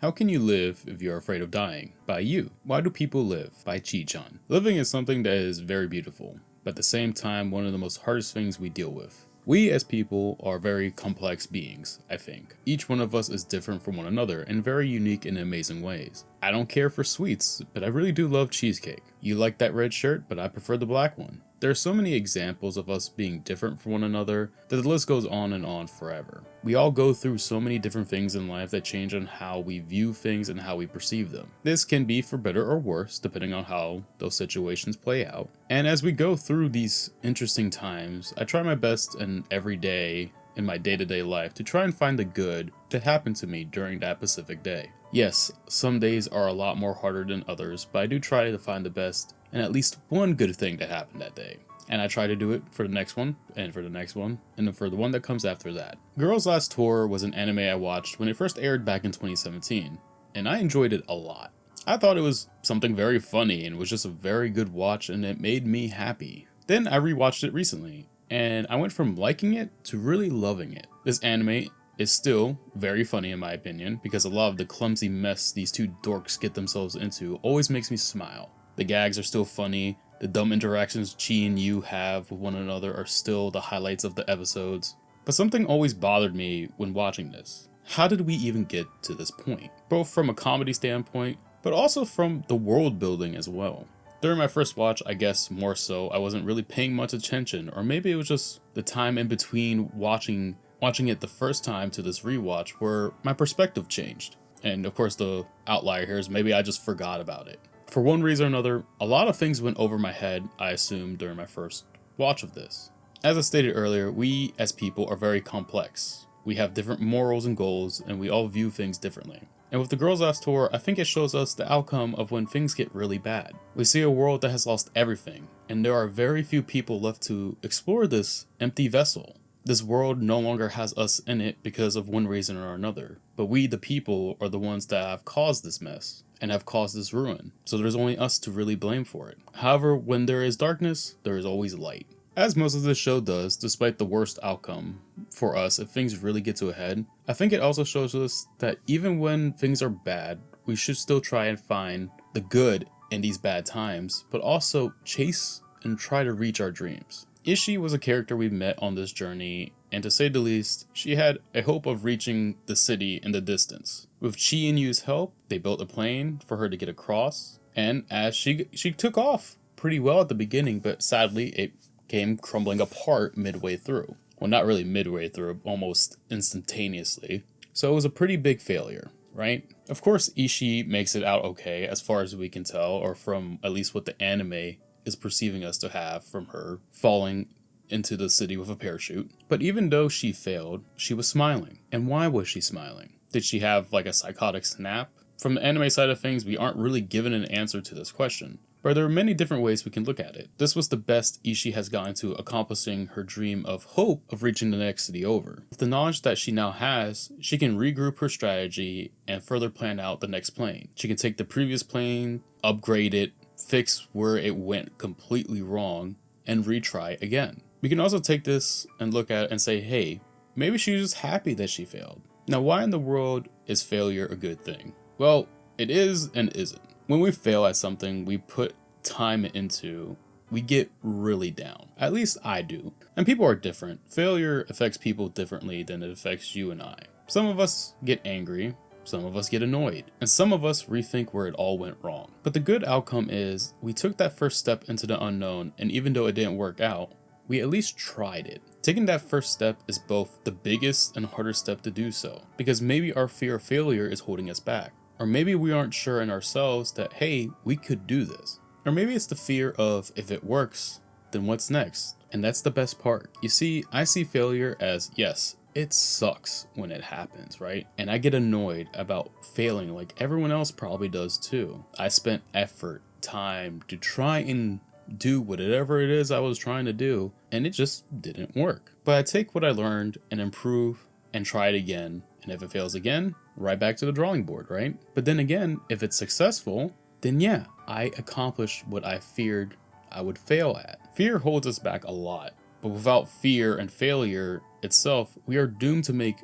How can you live if you're afraid of dying? By you. Why do people live? By Chi-chan. Living is something that is very beautiful, but at the same time one of the most hardest things we deal with. We as people are very complex beings, I think. Each one of us is different from one another and very unique in amazing ways. I don't care for sweets, but I really do love cheesecake. You like that red shirt, but I prefer the black one. There are so many examples of us being different from one another that the list goes on and on forever. We all go through so many different things in life that change on how we view things and how we perceive them. This can be for better or worse depending on how those situations play out. And as we go through these interesting times, I try my best in every day in my day-to-day life to try and find the good that happened to me during that specific day. Yes, some days are a lot more harder than others, but I do try to find the best and at least one good thing that happened that day. And I try to do it for the next one, and for the next one, and then for the one that comes after that. Girls' Last Tour was an anime I watched when it first aired back in 2017, and I enjoyed it a lot. I thought it was something very funny and was just a very good watch, and it made me happy. Then I rewatched it recently, and I went from liking it to really loving it. This anime is still very funny in my opinion, because a lot of the clumsy mess these two dorks get themselves into always makes me smile. The gags are still funny, the dumb interactions Chi and Yu have with one another are still the highlights of the episodes. But something always bothered me when watching this. How did we even get to this point? Both from a comedy standpoint, but also from the world building as well. During my first watch, I guess more so, I wasn't really paying much attention, or maybe it was just the time in between watching it the first time to this rewatch where my perspective changed. And of course the outlier here is maybe I just forgot about it. For one reason or another, a lot of things went over my head, I assume, during my first watch of this. As I stated earlier, we as people are very complex. We have different morals and goals, and we all view things differently. And with the Girls' Last Tour, I think it shows us the outcome of when things get really bad. We see a world that has lost everything, and there are very few people left to explore this empty vessel. This world no longer has us in it because of one reason or another, but we the people are the ones that have caused this mess and have caused this ruin, so there's only us to really blame for it. However, when there is darkness, there is always light. As most of this show does, despite the worst outcome for us if things really get to a head, I think it also shows us that even when things are bad, we should still try and find the good in these bad times, but also chase and try to reach our dreams. Ishii was a character we met on this journey, and to say the least, she had a hope of reaching the city in the distance. With Chi and Yu's help, they built a plane for her to get across, and as she took off pretty well at the beginning, but sadly it came crumbling apart midway through. Well, not really midway through, almost instantaneously. So it was a pretty big failure, right? Of course, Ishii makes it out okay, as far as we can tell, or from at least what the anime is perceiving us to have from her falling into the city with a parachute. But even though she failed, she was smiling. And why was she smiling? Did she have like a psychotic snap? From the anime side of things, we aren't really given an answer to this question, but there are many different ways we can look at it. This was the best Ishii has gotten to accomplishing her dream of hope of reaching the next city over. With the knowledge that she now has, she can regroup her strategy and further plan out the next plane. She can take the previous plane, upgrade it, fix where it went completely wrong, and retry again. We can also take this and look at it and say, hey, maybe she was just happy that she failed. Now, why in the world is failure a good thing? Well, it is and isn't. When we fail at something we put time into, we get really down. At least I do. And people are different. Failure affects people differently than it affects you and I. Some of us get angry, some of us get annoyed, and some of us rethink where it all went wrong. But the good outcome is we took that first step into the unknown, and even though it didn't work out, we at least tried it. Taking that first step is both the biggest and hardest step to do so, because maybe our fear of failure is holding us back. Or maybe we aren't sure in ourselves that, hey, we could do this. Or maybe it's the fear of, if it works, then what's next? And that's the best part. You see, I see failure as, yes, it sucks when it happens, right? And I get annoyed about failing like everyone else probably does too. I spent effort, time to try and do whatever it is I was trying to do, and it just didn't work. But I take what I learned and improve and try it again. And if it fails again, right back to the drawing board, right? But then again, if it's successful, then yeah, I accomplished what I feared I would fail at. Fear holds us back a lot, but without fear and failure itself, we are doomed to make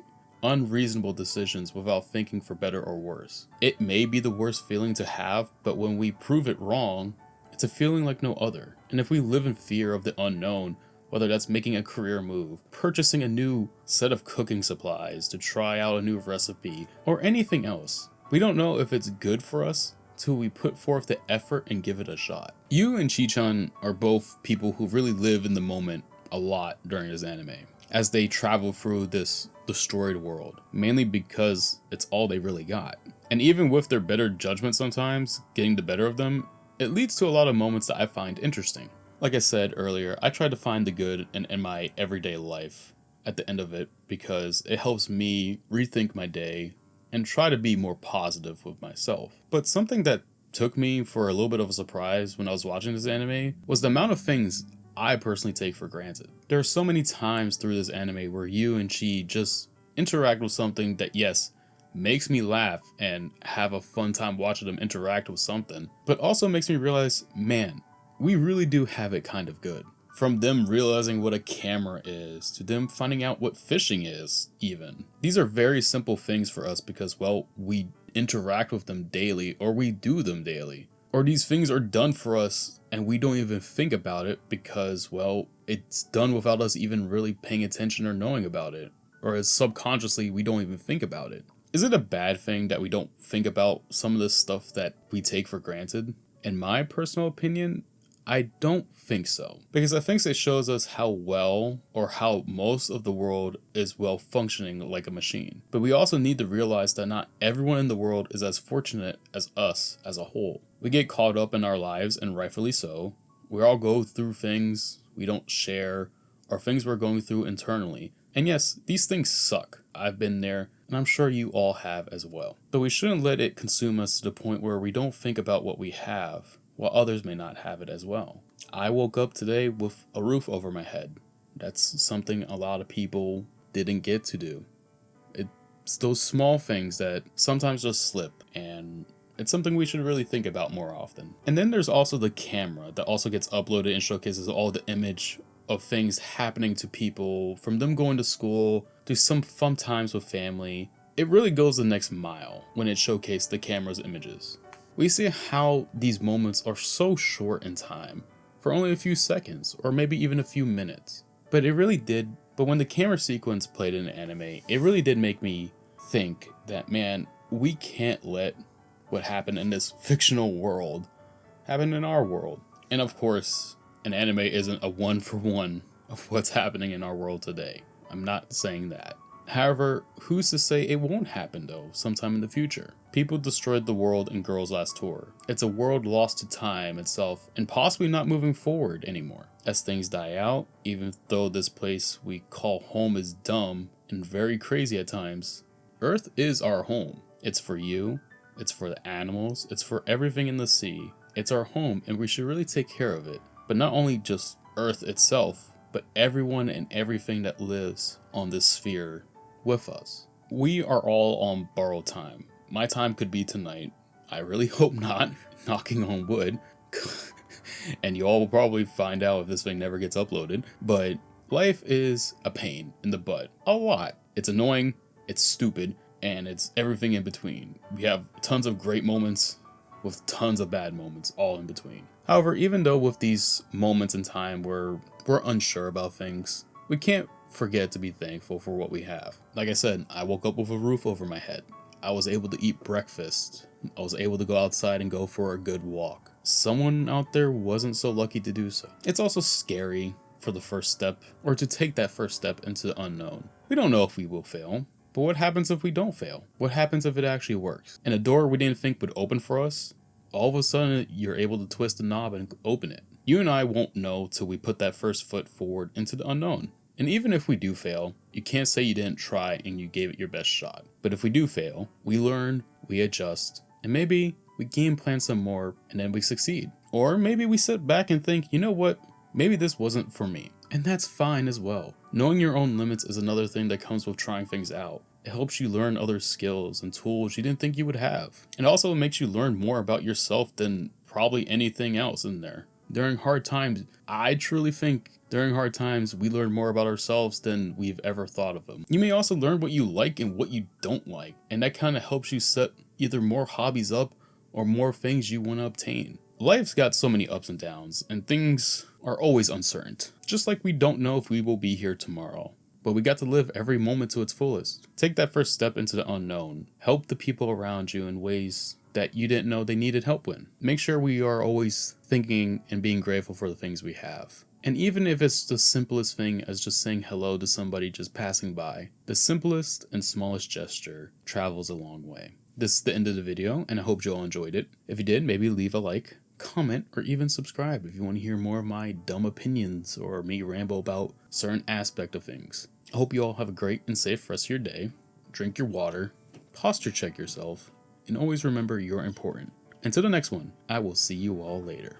unreasonable decisions without thinking for better or worse. It may be the worst feeling to have, but when we prove it wrong, it's a feeling like no other. And if we live in fear of the unknown, whether that's making a career move, purchasing a new set of cooking supplies to try out a new recipe, or anything else, we don't know if it's good for us till we put forth the effort and give it a shot. You and Chi-chan are both people who really live in the moment a lot during this anime, as they travel through this destroyed world, mainly because it's all they really got. And even with their better judgment sometimes getting the better of them, it leads to a lot of moments that I find interesting. Like I said earlier, I try to find the good in my everyday life at the end of it because it helps me rethink my day and try to be more positive with myself. But something that took me for a little bit of a surprise when I was watching this anime was the amount of things I personally take for granted. There are so many times through this anime where you and Chi just interact with something that, yes, makes me laugh and have a fun time watching them interact with something, but also makes me realize, man, we really do have it kind of good. From them realizing what a camera is, to them finding out what fishing is, even. These are very simple things for us because, well, we interact with them daily, or we do them daily. Or these things are done for us and we don't even think about it because, well, it's done without us even really paying attention or knowing about it. Or as subconsciously, we don't even think about it. Is it a bad thing that we don't think about some of this stuff that we take for granted? In my personal opinion, I don't think so, because I think it shows us how well or how most of the world is well functioning like a machine. But we also need to realize that not everyone in the world is as fortunate as us as a whole. We get caught up in our lives, and rightfully so. We all go through things we don't share or things we're going through internally. And yes, these things suck. I've been there, and I'm sure you all have as well. But we shouldn't let it consume us to the point where we don't think about what we have, while others may not have it as well. I woke up today with a roof over my head. That's something a lot of people didn't get to do. It's those small things that sometimes just slip, and it's something we should really think about more often. And then there's also the camera that also gets uploaded and showcases all the image of things happening to people, from them going to school to some fun times with family. It really goes the next mile when it showcases the camera's images. We see how these moments are so short in time, for only a few seconds, or maybe even a few minutes. But when the camera sequence played in the anime, it really did make me think that, man, we can't let what happened in this fictional world happen in our world. And of course, an anime isn't a one-for-one of what's happening in our world today. I'm not saying that. However, who's to say it won't happen though, sometime in the future? People destroyed the world in Girls' Last Tour. It's a world lost to time itself and possibly not moving forward anymore. As things die out, even though this place we call home is dumb and very crazy at times, Earth is our home. It's for you, it's for the animals, it's for everything in the sea. It's our home and we should really take care of it. But not only just Earth itself, but everyone and everything that lives on this sphere with us. We are all on borrowed time. My time could be tonight. I really hope not, knocking on wood. And you all will probably find out if this thing never gets uploaded. But life is a pain in the butt. A lot. It's annoying, it's stupid, and it's everything in between. We have tons of great moments with tons of bad moments all in between. However, even though with these moments in time where we're unsure about things, we can't forget to be thankful for what we have. Like I said, I woke up with a roof over my head. I was able to eat breakfast. I was able to go outside and go for a good walk. Someone out there wasn't so lucky to do so. It's also scary for the first step, or to take that first step into the unknown. We don't know if we will fail, but what happens if we don't fail? What happens if it actually works? And a door we didn't think would open for us, all of a sudden you're able to twist the knob and open it. You and I won't know till we put that first foot forward into the unknown. And even if we do fail, you can't say you didn't try and you gave it your best shot. But if we do fail, we learn, we adjust, and maybe we game plan some more and then we succeed. Or maybe we sit back and think, you know what, maybe this wasn't for me. And that's fine as well. Knowing your own limits is another thing that comes with trying things out. It helps you learn other skills and tools you didn't think you would have. It also makes you learn more about yourself than probably anything else in there. During hard times, I truly think during hard times, we learn more about ourselves than we've ever thought of them. You may also learn what you like and what you don't like, and that kind of helps you set either more hobbies up or more things you want to obtain. Life's got so many ups and downs, and things are always uncertain. Just like we don't know if we will be here tomorrow. But we got to live every moment to its fullest. Take that first step into the unknown. Help the people around you in ways that you didn't know they needed help with. Make sure we are always thinking and being grateful for the things we have. And even if it's the simplest thing as just saying hello to somebody just passing by, the simplest and smallest gesture travels a long way. This is the end of the video, and I hope you all enjoyed it. If you did, maybe leave a like, comment, or even subscribe if you want to hear more of my dumb opinions or me ramble about certain aspect of things. I hope you all have a great and safe rest of your day. Drink your water, posture check yourself, and always remember you're important. Until the next one, I will see you all later.